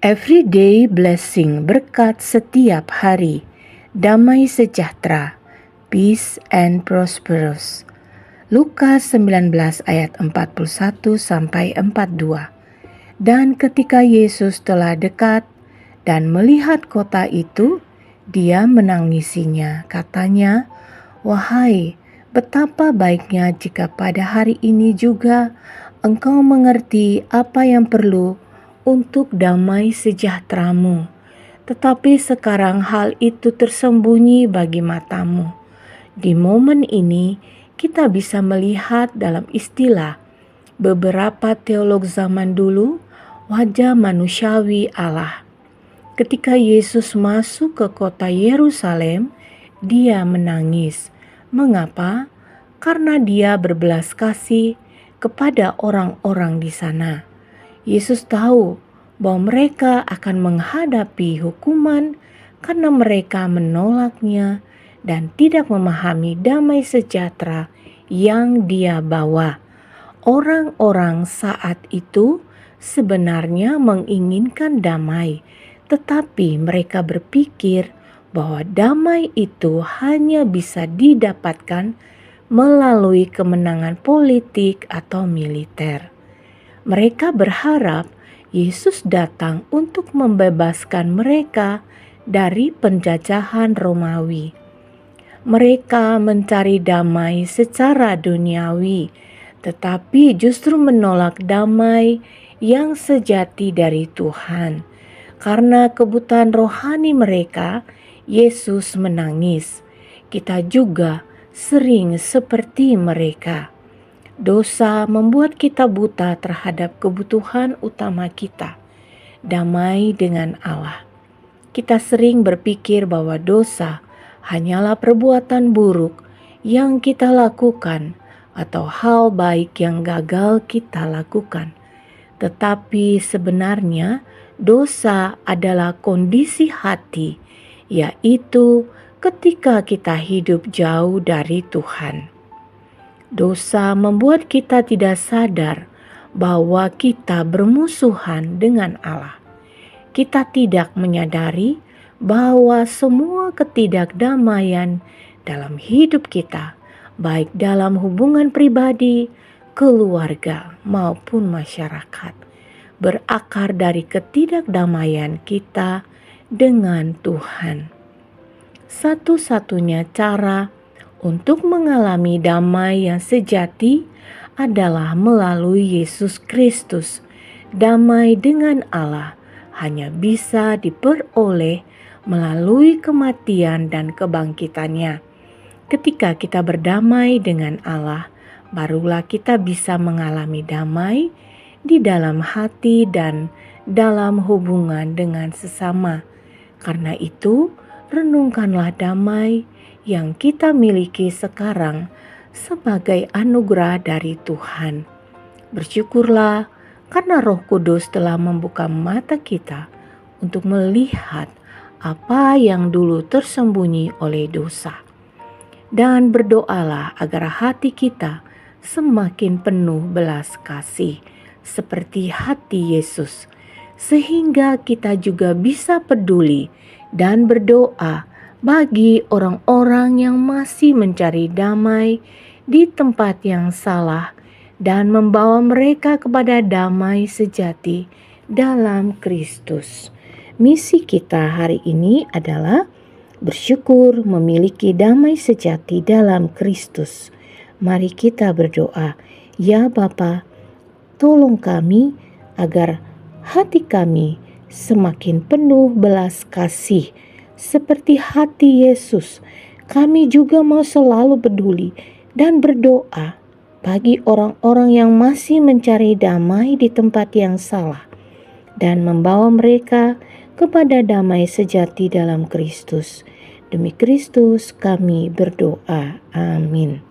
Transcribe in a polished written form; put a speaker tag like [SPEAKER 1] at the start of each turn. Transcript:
[SPEAKER 1] Everyday blessing, berkat setiap hari, damai sejahtera, peace and prosperous. Lukas 19 ayat 41 sampai 42. Dan ketika Yesus telah dekat dan melihat kota itu, dia menangisinya. Katanya, "Wahai, betapa baiknya jika pada hari ini juga engkau mengerti apa yang perlu untuk damai sejahteramu. Tetapi sekarang hal itu tersembunyi bagi matamu." Di momen ini, kita bisa melihat dalam istilah beberapa teolog zaman dulu, wajah manusiawi Allah. Ketika Yesus masuk ke kota Yerusalem, dia menangis. Mengapa? Karena dia berbelas kasih kepada orang-orang di sana. Yesus tahu bahwa mereka akan menghadapi hukuman karena mereka menolaknya dan tidak memahami damai sejahtera yang dia bawa. Orang-orang saat itu sebenarnya menginginkan damai, tetapi mereka berpikir bahwa damai itu hanya bisa didapatkan melalui kemenangan politik atau militer. Mereka berharap Yesus datang untuk membebaskan mereka dari penjajahan Romawi. Mereka mencari damai secara duniawi, tetapi justru menolak damai yang sejati dari Tuhan. Karena kebutaan rohani mereka, Yesus menangis. Kita juga sering seperti mereka. Dosa membuat kita buta terhadap kebutuhan utama kita, damai dengan Allah. Kita sering berpikir bahwa dosa hanyalah perbuatan buruk yang kita lakukan atau hal baik yang gagal kita lakukan. Tetapi sebenarnya dosa adalah kondisi hati, yaitu ketika kita hidup jauh dari Tuhan. Dosa membuat kita tidak sadar bahwa kita bermusuhan dengan Allah. Kita tidak menyadari bahwa semua ketidakdamaian dalam hidup kita, baik dalam hubungan pribadi, keluarga, maupun masyarakat, berakar dari ketidakdamaian kita dengan Tuhan. Satu-satunya cara untuk mengalami damai yang sejati adalah melalui Yesus Kristus. Damai dengan Allah hanya bisa diperoleh melalui kematian dan kebangkitannya. Ketika kita berdamai dengan Allah, barulah kita bisa mengalami damai di dalam hati dan dalam hubungan dengan sesama. Karena itu, renungkanlah damai yang kita miliki sekarang sebagai anugerah dari Tuhan. Bersyukurlah karena Roh Kudus telah membuka mata kita untuk melihat apa yang dulu tersembunyi oleh dosa. Dan berdoalah agar hati kita semakin penuh belas kasih seperti hati Yesus, sehingga kita juga bisa peduli dan berdoa bagi orang-orang yang masih mencari damai di tempat yang salah dan membawa mereka kepada damai sejati dalam Kristus. Misi kita hari ini adalah bersyukur memiliki damai sejati dalam Kristus. Mari kita berdoa. Ya Bapa, tolong kami agar hati kami semakin penuh belas kasih seperti hati Yesus. Kami juga mau selalu peduli dan berdoa bagi orang-orang yang masih mencari damai di tempat yang salah dan membawa mereka kepada damai sejati dalam Kristus. Demi Kristus kami berdoa. Amin.